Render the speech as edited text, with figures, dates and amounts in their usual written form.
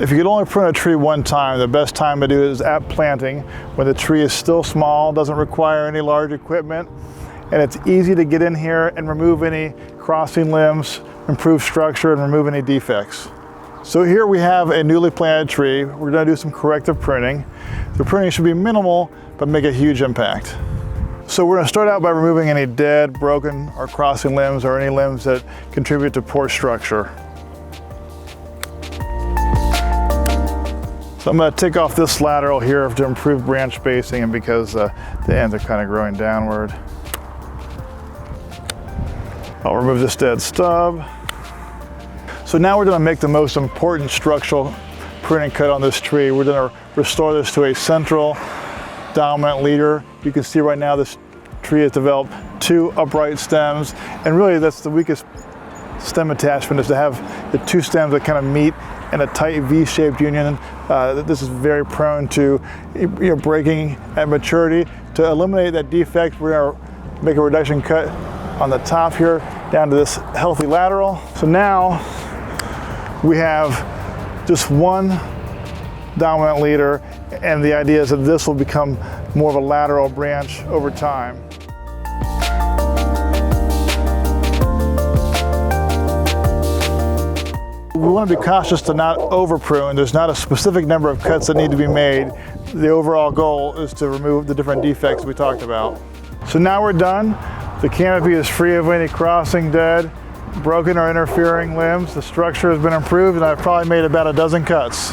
If you could only prune a tree one time, the best time to do it is at planting, when the tree is still small, doesn't require any large equipment, and it's easy to get in here and remove any crossing limbs, improve structure, and remove any defects. So here we have a newly planted tree. We're going to do some corrective pruning. The pruning should be minimal, but make a huge impact. So we're going to start out by removing any dead, broken, or crossing limbs, or any limbs that contribute to poor structure. So I'm going to take off this lateral here to improve branch spacing, and because the ends are kind of growing downward. I'll remove this dead stub. So now we're going to make the most important structural pruning cut on this tree. We're going to restore this to a central dominant leader. You can see right now this tree has developed 2 upright stems, and really that's the weakest stem attachment, is to have the 2 stems that kind of meet in a tight V-shaped union. This is very prone to breaking at maturity. To eliminate that defect, we're going to make a reduction cut on the top here down to this healthy lateral. So now we have just 1 dominant leader, and the idea is that this will become more of a lateral branch over time. We want to be cautious to not over prune. There's not a specific number of cuts that need to be made. The overall goal is to remove the different defects we talked about. So now we're done. The canopy is free of any crossing, dead, broken, or interfering limbs. The structure has been improved, and I've probably made about a dozen cuts.